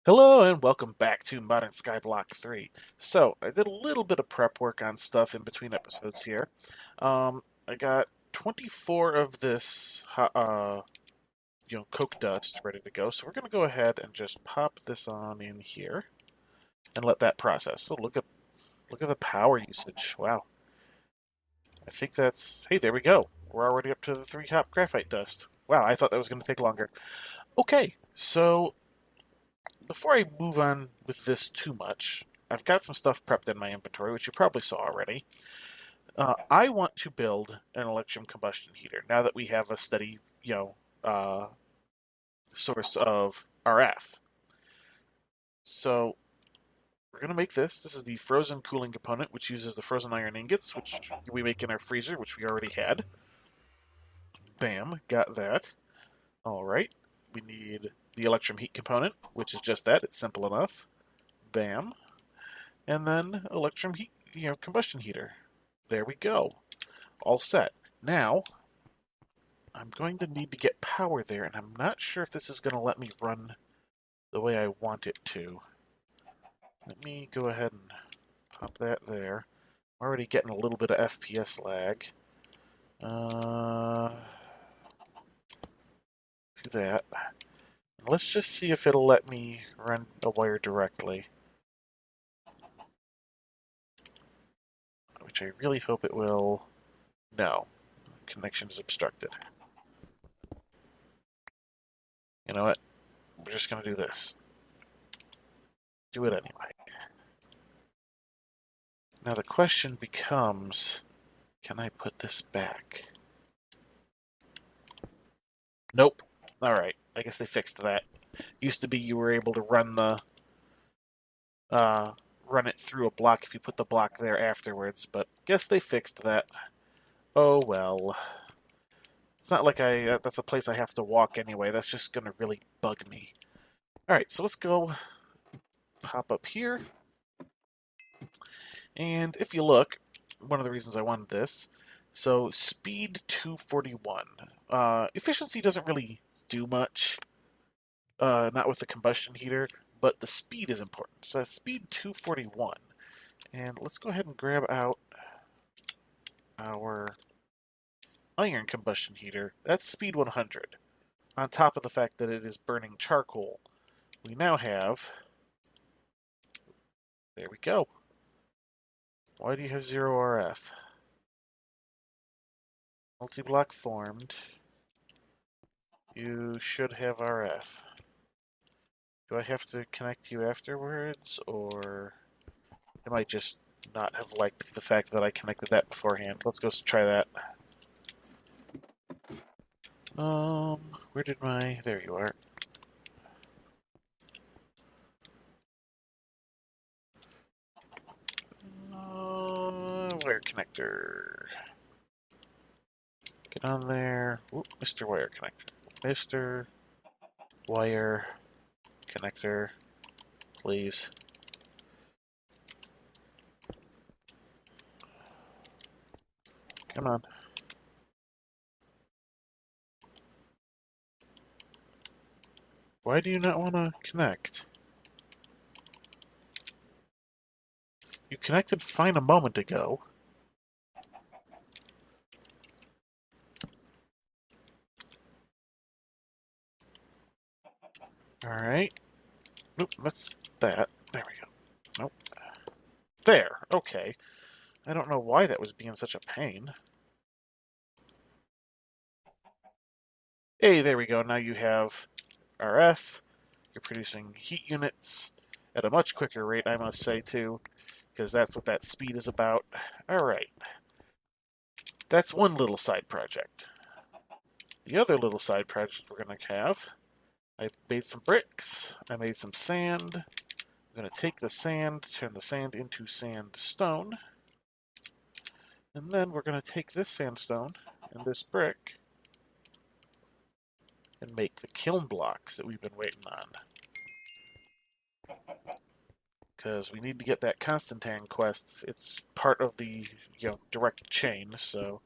Hello and welcome back to Modern Skyblock 3. So, I did a little bit of prep work on stuff in between episodes here. I got 24 of this coke dust ready to go. So we're going to go ahead and just pop this on in here and let that process. So look at the power usage. Wow. I think that's Hey, there we go. We're already up to the 3 top graphite dust. Wow, I thought that was going to take longer. Okay, so before I move on with this too much, I've got some stuff prepped in my inventory, which you probably saw already. I want to build an electrum combustion heater now that we have a steady, uh, source of RF. So we're going to make this. This is the frozen cooling component, which uses the frozen iron ingots, which we make in our freezer, which we already had. Bam, got that. All right. We need the electrum heat component, which is just that. It's simple enough. Bam. And then electrum heat, combustion heater. There we go. All set. Now, I'm going to need to get power there, and I'm not sure if this is going to let me run the way I want it to. Let me go ahead and pop that there. I'm already getting a little bit of FPS lag. Do that. Let's just see if it'll let me run a wire directly. Which I really hope it will. No. Connection is obstructed. You know what? We're just going to do this. Do it anyway. Now the question becomes, can I put this back? Nope. Alright, I guess they fixed that. Used to be you were able to uh, run it through a block if you put the block there afterwards, but guess they fixed that. Oh well. It's not like that's a place I have to walk anyway. That's just gonna really bug me. Alright, so let's go pop up here. And if you look, one of the reasons I wanted this, so speed 241. Efficiency doesn't really do much, not with the combustion heater, but the speed is important. So that's speed 241. And let's go ahead and grab out our iron combustion heater. That's speed 100. On top of the fact that it is burning charcoal, we now have. There we go. Why do you have 0 RF? Multi-block formed. You should have RF. Do I have to connect you afterwards, or I might just not have liked the fact that I connected that beforehand? Let's go try that. Where did my... There you are. Wire connector. Get on there. Oop, Mr. Wire Connector. Mr. Wire Connector, please. Come on. Why do you not want to connect? You connected fine a moment ago. Alright. Nope, that's that. There we go. Nope. There. Okay. I don't know why that was being such a pain. Hey, there we go. Now you have RF. You're producing heat units at a much quicker rate, I must say, too, because that's what that speed is about. Alright. That's one little side project. The other little side project we're going to have, I made some bricks, I made some sand. I'm going to take the sand, turn the sand into sandstone, and then we're going to take this sandstone and this brick and make the kiln blocks that we've been waiting on. Because we need to get that Constantine quest. It's part of the direct chain, so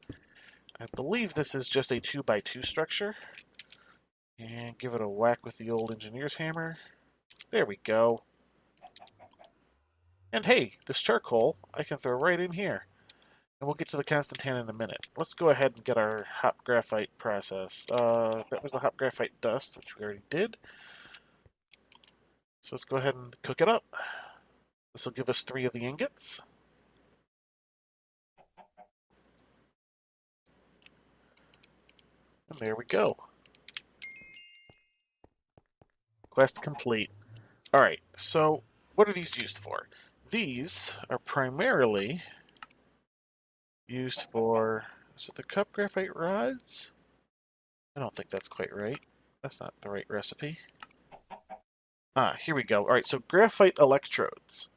I believe this is just a 2x2 structure. And give it a whack with the old engineer's hammer. There we go. And hey, this charcoal I can throw right in here. And we'll get to the Constantan in a minute. Let's go ahead and get our hot graphite processed. That was the hot graphite dust, which we already did. So let's go ahead and cook it up. This will give us 3 of the ingots. And there we go. Quest complete. Alright, so what are these used for? These are primarily used for... Is it the cup graphite rods? I don't think that's quite right. That's not the right recipe. Ah, here we go. Alright, so graphite electrodes.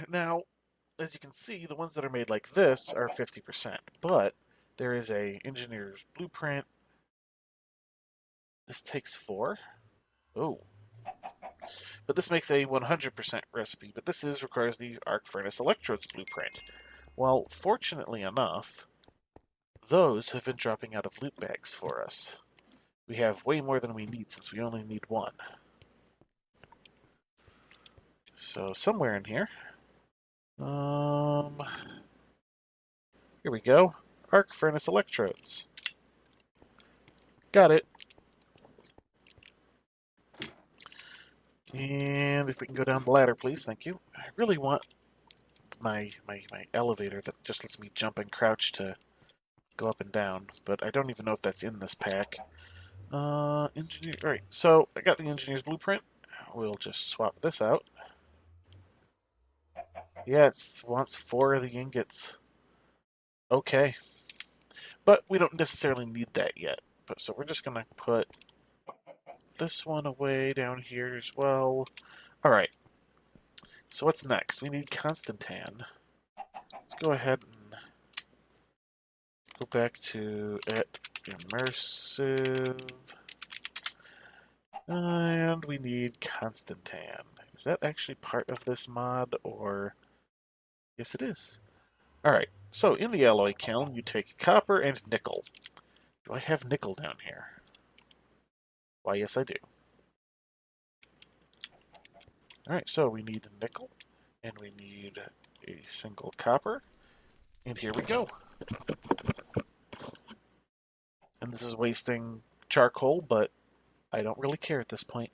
Now, as you can see, the ones that are made like this are 50%, but there is a engineer's blueprint. This takes 4. Oh. But this makes a 100% recipe, but this requires the arc furnace electrodes blueprint. Well, fortunately enough, those have been dropping out of loot bags for us. We have way more than we need since we only need 1. So somewhere in here, here we go. Arc furnace electrodes. Got it. And if we can go down the ladder, please, thank you. I really want my elevator that just lets me jump and crouch to go up and down, but I don't even know if that's in this pack. Engineer. Alright, so I got the engineer's blueprint. We'll just swap this out. Yeah, it wants 4 of the ingots. Okay. But we don't necessarily need that yet. So we're just going to put this one away down here as well. Alright. So what's next? We need Constantan. Let's go ahead and go back to immersive. And we need Constantan. Is that actually part of this mod, or... Yes, it is. Alright, so in the alloy kiln, you take copper and nickel. Do I have nickel down here? Why, yes, I do. Alright, so we need nickel, and we need a single copper, and here we go. And this is wasting charcoal, but I don't really care at this point.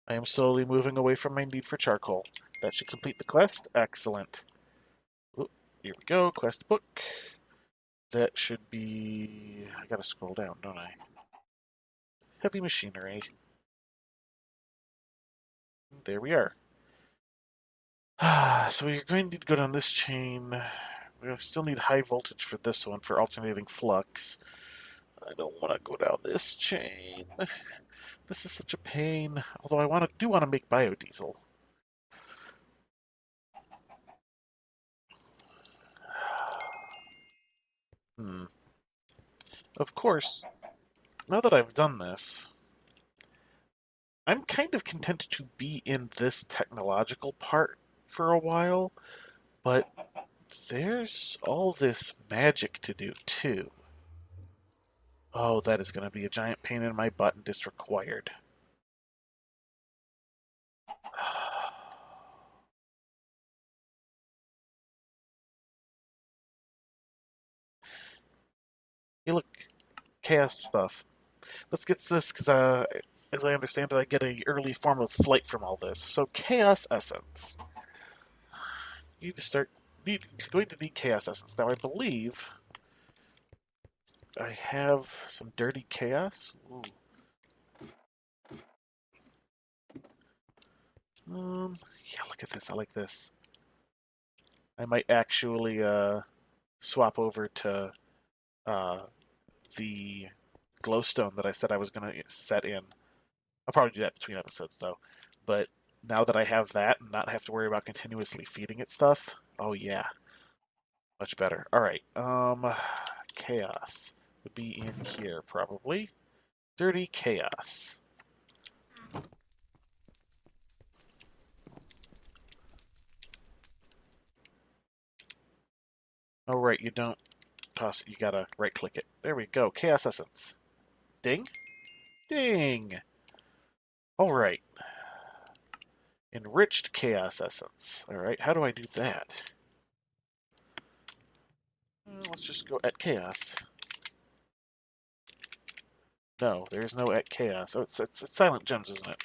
I am slowly moving away from my need for charcoal. That should complete the quest. Excellent. Oop, here we go, quest book. That should be... I gotta scroll down, don't I? Heavy machinery. There we are. So we're going to need to go down this chain. We still need high voltage for this one, for alternating flux. I don't want to go down this chain. This is such a pain. Although I do want to make biodiesel. Of course, now that I've done this, I'm kind of content to be in this technological part for a while, but there's all this magic to do too. Oh, that is going to be a giant pain in my butt and is required. Hey, look, chaos stuff. Let's get to this, because as I understand it, I get an early form of flight from all this. So, chaos essence. You need to start going to need chaos essence. Now, I believe I have some dirty chaos. Ooh. Yeah, look at this. I like this. I might actually swap over to the glowstone that I said I was going to set in. I'll probably do that between episodes, though. But now that I have that and not have to worry about continuously feeding it stuff, oh yeah, much better. All right, chaos would be in here probably. Dirty chaos. Oh right, you don't toss it. You gotta right-click it. There we go. Chaos essence. Ding, ding. All right. Enriched chaos essence. Alright, how do I do that? Let's just go at chaos. No, there's no at chaos. Oh, it's silent gems, isn't it?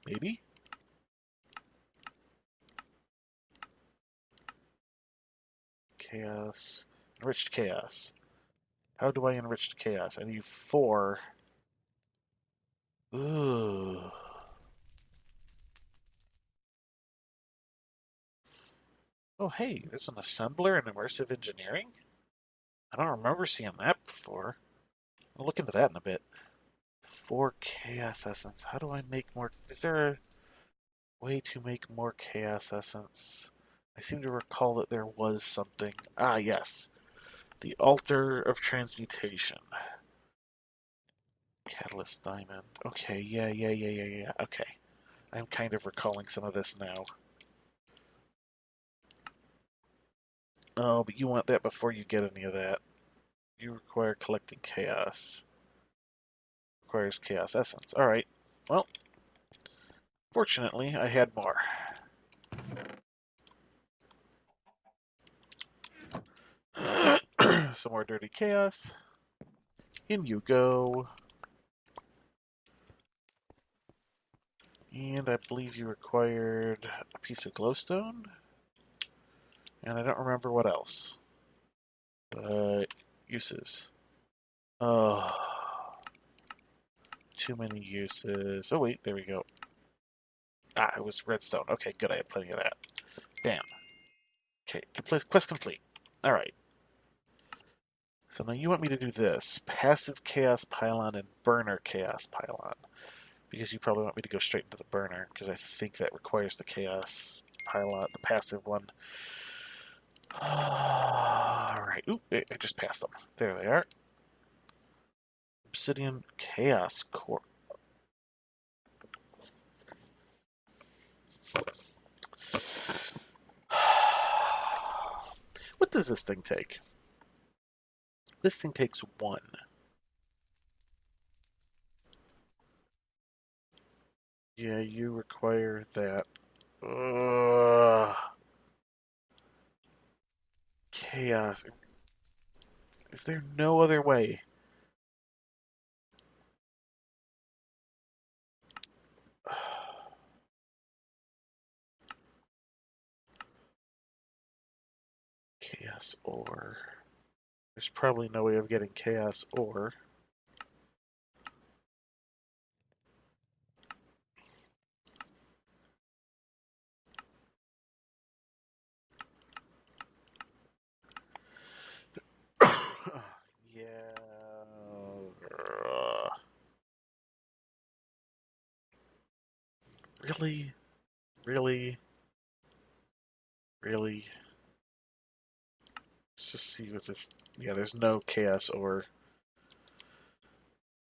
Maybe? Chaos. Enriched chaos. How do I enrich chaos? I need 4. Ooh. Oh, hey, there's an assembler in immersive engineering? I don't remember seeing that before. I'll look into that in a bit. 4 chaos essence. How do I make more? Is there a way to make more chaos essence? I seem to recall that there was something. Ah, yes. The altar of transmutation. Catalyst diamond. Okay, yeah. Okay. I'm kind of recalling some of this now. Oh, but you want that before you get any of that. You require collecting chaos. Requires chaos essence. Alright. Well, fortunately, I had more. Some more dirty chaos. In you go. And I believe you required a piece of glowstone. And I don't remember what else. But uses. Oh, too many uses. Oh wait, there we go. Ah, it was redstone. Okay, good. I had plenty of that. Bam. Okay, quest complete. Alright. So now you want me to do this. Passive Chaos Pylon and Burner Chaos Pylon. Because you probably want me to go straight into the burner, because I think that requires the Chaos Pylon, the passive one. Alright. Oop, I just passed them. There they are. Obsidian Chaos Core. What does this thing take? This thing takes 1. Yeah, you require that. Ugh. Chaos. Is there no other way? Chaos ore. There's probably no way of getting chaos ore. Yeah. Really? Really? Really? Let's just see what this... Yeah, there's no chaos ore.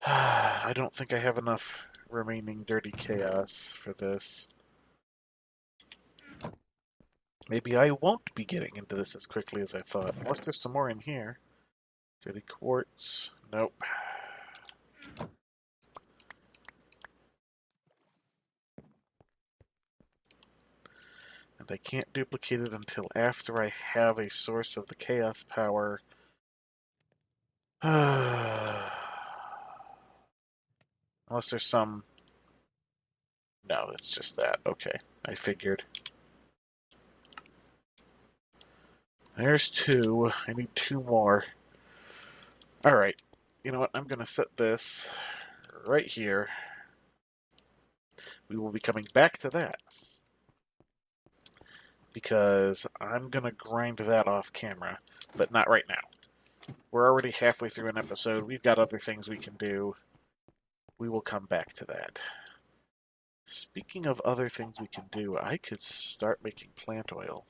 I don't think I have enough remaining dirty chaos for this. Maybe I won't be getting into this as quickly as I thought. Unless there's some more in here. Dirty quartz. Nope. And I can't duplicate it until after I have a source of the chaos power. Unless there's some... No, it's just that. Okay, I figured. There's 2. I need 2 more. Alright. You know what? I'm going to set this right here. We will be coming back to that. Because I'm going to grind that off camera. But not right now. We're already halfway through an episode. We've got other things we can do. We will come back to that. Speaking of other things we can do, I could start making plant oil.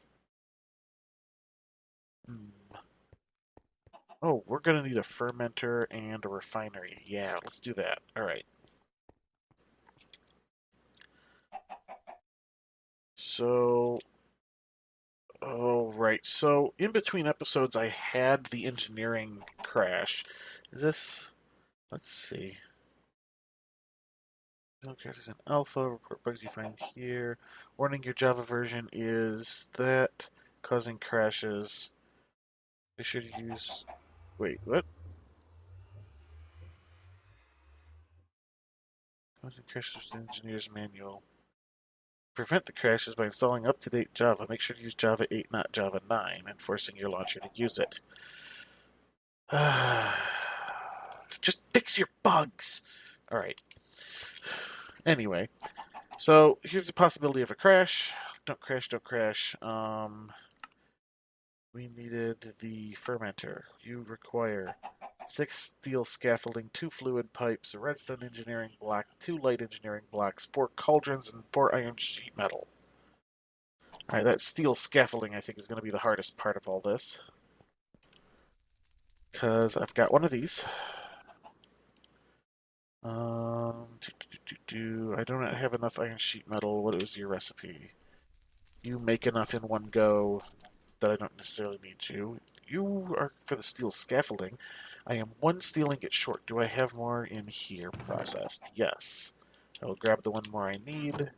Oh, we're going to need a fermenter and a refinery. Yeah, let's do that. Alright. So... Oh, right. So, in between episodes, I had the engineering crash. Is this... Let's see. Buildcraft is an alpha. Report bugs you find here. Warning: your Java version is that causing crashes. Be sure to use. Wait, what? Causing crashes with the engineer's manual. Prevent the crashes by installing up-to-date Java. Make sure to use Java 8, not Java 9, and forcing your launcher to use it. Just fix your bugs! Alright. Anyway, so here's the possibility of a crash. Don't crash, don't crash. We needed the fermenter. You require 6 steel scaffolding, 2 fluid pipes, a redstone engineering block, 2 light engineering blocks, 4 cauldrons, and 4 iron sheet metal. Alright, that steel scaffolding I think is going to be the hardest part of all this. Because I've got one of these. I don't have enough iron sheet metal. What was your recipe? You make enough in one go that I don't necessarily need you. You are for the steel scaffolding. I am 1 steel ingot short. Do I have more in here processed? Yes. I will grab the one more I need.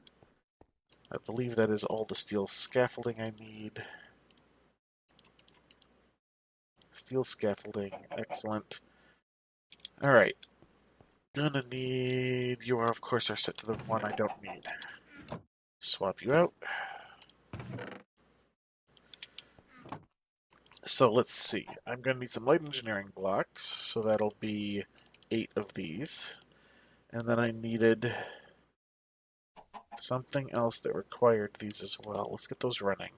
I believe that is all the steel scaffolding I need. Steel scaffolding. Excellent. Alright. Gonna need... You are, of course, are set to the one I don't need. Swap you out. So let's see. I'm going to need some light engineering blocks, so that'll be 8 of these. And then I needed something else that required these as well. Let's get those running.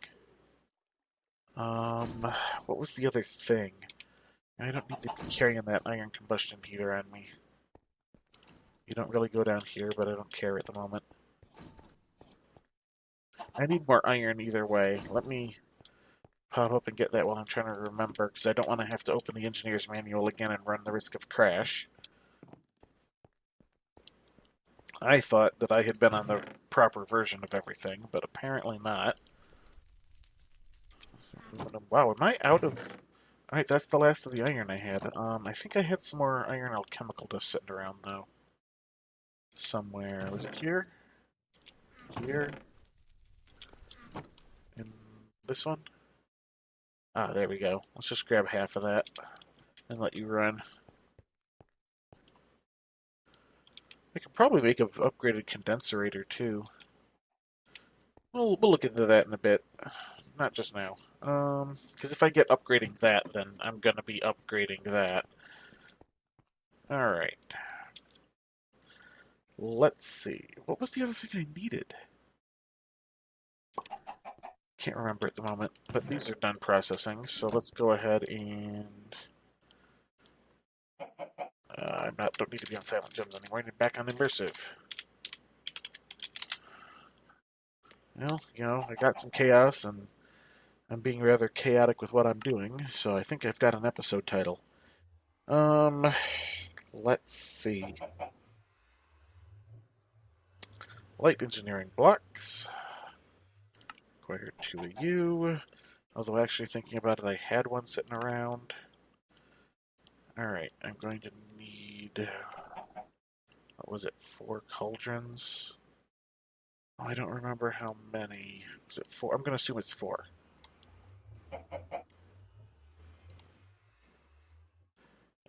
What was the other thing? I don't need to be carrying that iron combustion heater on me. You don't really go down here, but I don't care at the moment. I need more iron either way. Let me pop up and get that while I'm trying to remember, because I don't want to have to open the engineer's manual again and run the risk of crash. I thought that I had been on the proper version of everything, but apparently not. Wow, am I out of... Alright, that's the last of the iron I had. I think I had some more iron alchemical dust sitting around, though. Somewhere. Was it here? Here? In this one? Ah, there we go. Let's just grab half of that and let you run. I could probably make an upgraded condenserator, too. We'll look into that in a bit. Not just now. Because if I get upgrading that, then I'm going to be upgrading that. Alright. Let's see. What was the other thing I needed? Can't remember at the moment, but these are done processing, so let's go ahead and... don't need to be on Silent Gems anymore. I need back on Immersive. Well, you know, I got some chaos, and I'm being rather chaotic with what I'm doing, so I think I've got an episode title. Let's see. Light engineering blocks. Acquired 2 of you. Although actually thinking about it, I had one sitting around. Alright, I'm going to need... What was it? 4 cauldrons? Oh, I don't remember how many. Was it 4? I'm going to assume it's 4. I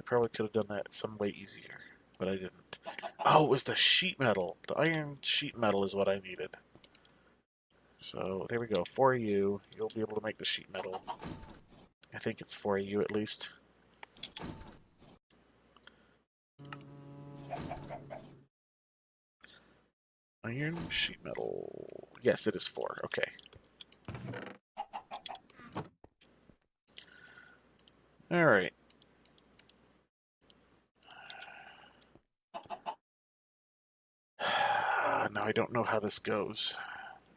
probably could have done that some way easier, but I didn't. Oh, it was the sheet metal. The iron sheet metal is what I needed. So, there we go. 4 of you. You'll be able to make the sheet metal. I think it's 4 of you at least. Iron sheet metal. Yes, it is 4. Okay. Alright. Now I don't know how this goes.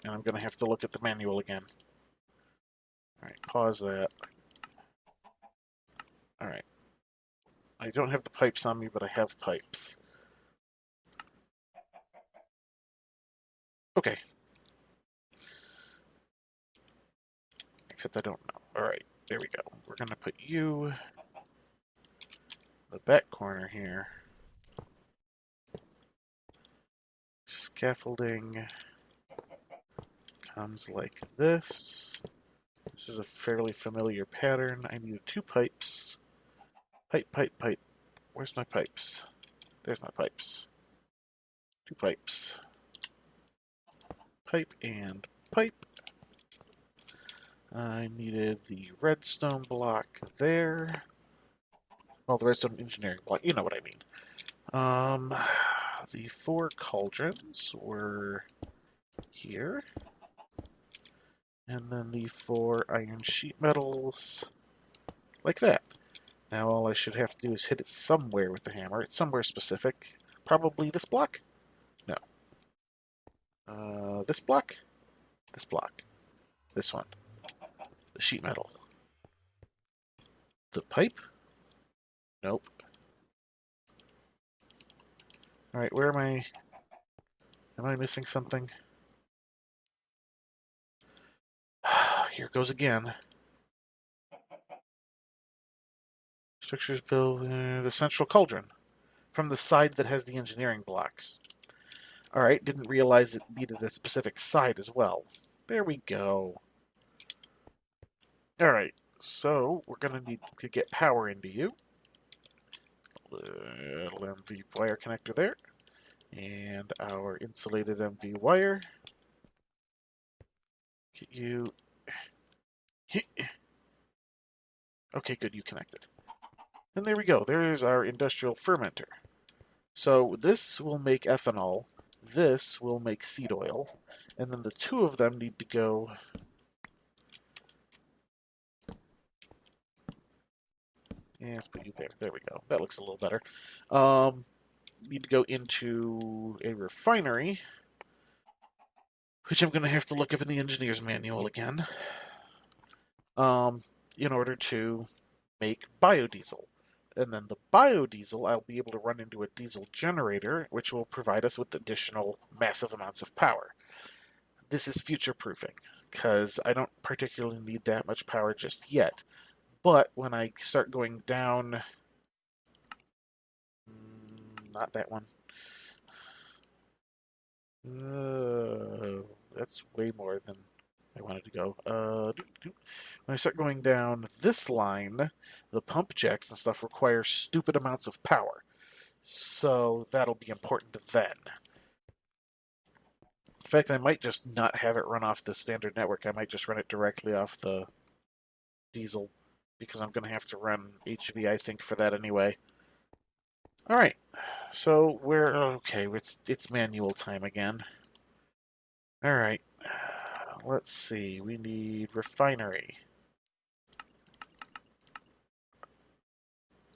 And I'm going to have to look at the manual again. Alright, pause that. Alright. I don't have the pipes on me, but I have pipes. Okay. Except I don't know. Alright, there we go. We're going to put you in the back corner here. Scaffolding comes like this. This is a fairly familiar pattern. I need 2 pipes. Pipe, pipe, pipe. Where's my pipes? There's my pipes. 2 pipes. Pipe and pipe. I needed the redstone block there. Well, the redstone engineering block, you know what I mean. The 4 cauldrons were here. And then the 4 iron sheet metals, like that. Now all I should have to do is hit it somewhere with the hammer. It's somewhere specific. Probably this block? No. This block? This block. This one. The sheet metal. The pipe? Nope. Alright, where am I? Am I missing something? Here it goes again. Structures built the central cauldron. From the side that has the engineering blocks. Alright, didn't realize it needed a specific side as well. There we go. Alright, so we're going to need to get power into you. Little MV wire connector there. And our insulated MV wire. Get you... Okay, good, you connected. And there we go. There's our industrial fermenter. So this will make ethanol. This will make seed oil. And then the 2 of them need to go... Yeah, let's put you there. There we go. That looks a little better. Need to go into a refinery, which I'm going to have to look up in the engineer's manual again, in order to make biodiesel. And then the biodiesel, I'll be able to run into a diesel generator, which will provide us with additional massive amounts of power. This is future-proofing, because I don't particularly need that much power just yet. But when I start going down... not that one. That's way more than I wanted to go. When I start going down this line, the pump jacks and stuff require stupid amounts of power. So that'll be important then. In fact, I might just not have it run off the standard network. I might just run it directly off the diesel, because I'm going to have to run HV, I think, for that anyway. Alright, so we're... okay, it's manual time again. Alright, let's see, we need refinery.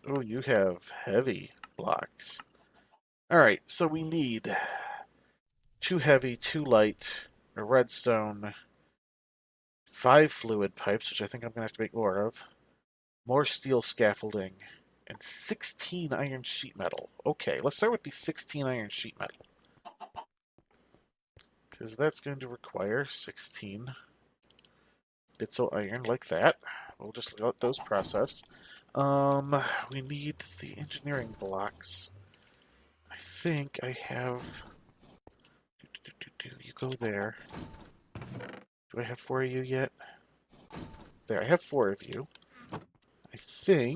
Oh, you have heavy blocks. Alright, so we need 2 heavy, 2 light, a redstone, 5 fluid pipes, which I think I'm going to have to make more steel scaffolding, and 16 iron sheet metal. Okay, let's start with the 16 iron sheet metal, because that's going to require 16 bits of iron like that. We'll just let those process. We need the engineering blocks. I think I have... You go there. Do I have 4 of you yet? There, I have 4 of you. I think...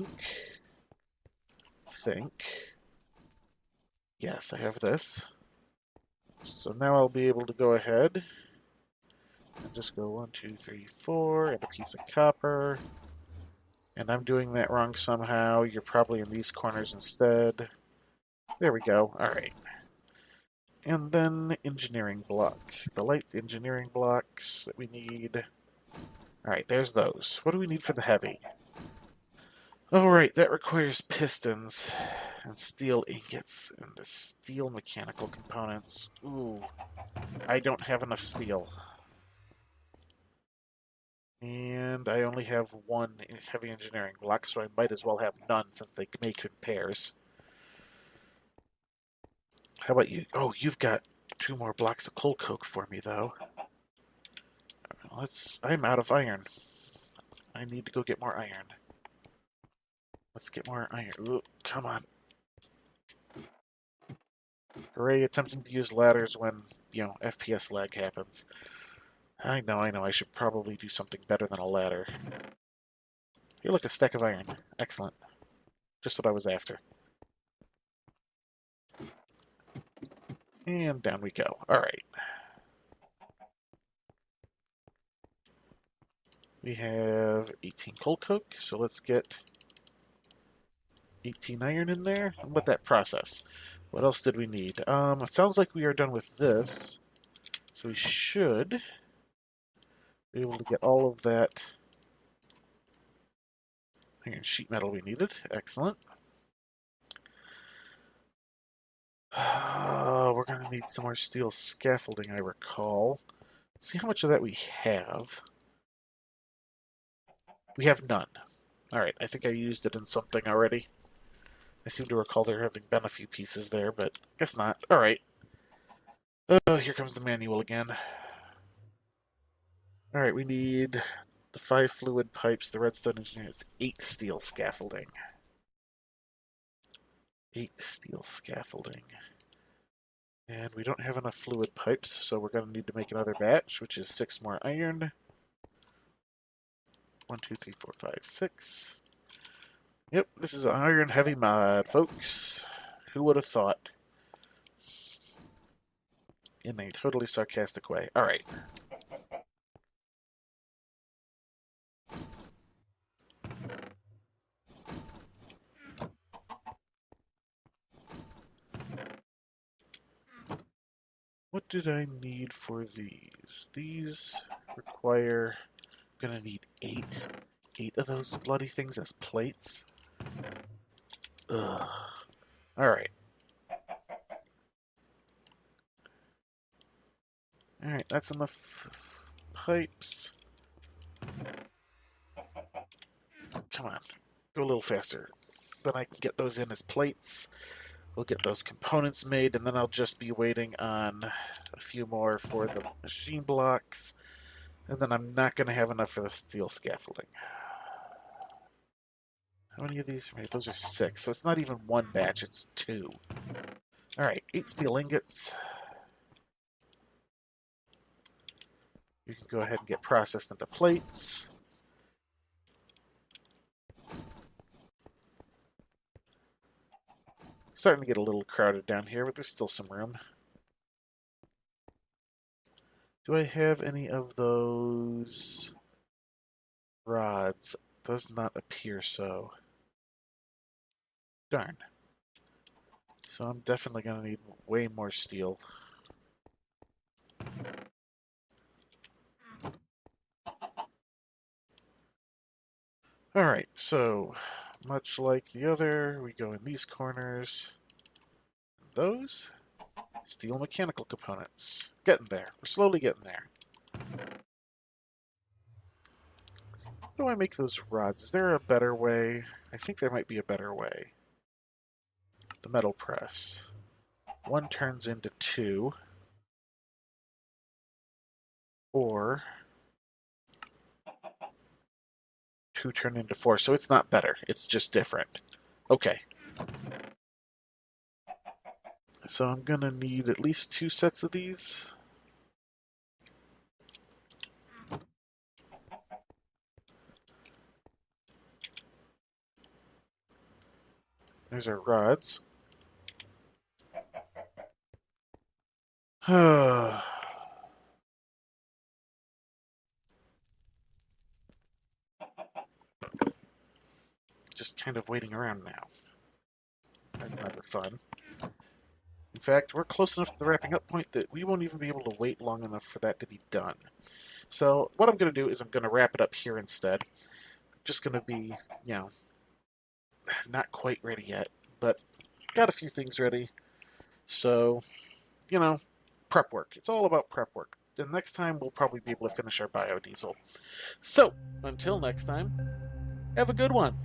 Yes, I have this. So now I'll be able to go ahead and just go 1, 2, 3, 4, and a piece of copper. And I'm doing that wrong somehow. You're probably in these corners instead. There we go. Alright. And then engineering block. The light engineering blocks that we need. Alright, there's those. What do we need for the heavy? Alright, that requires pistons and steel ingots and the steel mechanical components. Ooh, I don't have enough steel. And I only have 1 heavy engineering block, so I might as well have none since they make in pairs. How about you? Oh, you've got 2 more blocks of coal coke for me, though. I'm out of iron. I need to go get more iron. Let's get more iron. Ooh, come on. Hooray, attempting to use ladders when, FPS lag happens. I know. I should probably do something better than a ladder. Hey, look, a stack of iron. Excellent. Just what I was after. And down we go. Alright. We have 18 coal coke, so let's get 18 iron in there. And let that process. What else did we need? It sounds like we are done with this. So we should be able to get all of that iron sheet metal we needed. Excellent. We're going to need some more steel scaffolding, I recall. Let's see how much of that we have. We have none. Alright, I think I used it in something already. I seem to recall there having been a few pieces there, but guess not. Alright. Oh, here comes the manual again. Alright, we need the 5 fluid pipes, the redstone engineer. It's 8 steel scaffolding. 8 steel scaffolding. And we don't have enough fluid pipes, so we're going to need to make another batch, which is 6 more iron. 1, 2, 3, 4, 5, 6. Yep, this is an iron heavy mod, folks. Who would have thought? In a totally sarcastic way. Alright. What did I need for these? These require... I'm gonna need 8. 8 of those bloody things as plates. Ugh. Alright. Alright, that's enough pipes. Come on. Go a little faster. Then I can get those in as plates. We'll get those components made, and then I'll just be waiting on a few more for the machine blocks. And then I'm not going to have enough for the steel scaffolding. How many of these are made? Those are 6, so it's not even 1 batch, it's 2. Alright, 8 steel ingots. You can go ahead and get processed into plates. Starting to get a little crowded down here, but there's still some room. Do I have any of those rods? Does not appear so. Darn. So I'm definitely going to need way more steel. Alright, so much like the other, we go in these corners. Those steel mechanical components. Getting there. We're slowly getting there. How do I make those rods? Is there a better way? I think there might be a better way. The metal press. 1 turns into 2. Or 2 turn into 4. So it's not better. It's just different. Okay. So I'm going to need at least 2 sets of these. There's our rods. Just kind of waiting around now. That's never fun. In fact, we're close enough to the wrapping up point that we won't even be able to wait long enough for that to be done. So what I'm going to do is I'm going to wrap it up here instead. Just going to be, not quite ready yet, but got a few things ready. So, prep work. It's all about prep work. And next time we'll probably be able to finish our biodiesel. So, until next time, have a good one.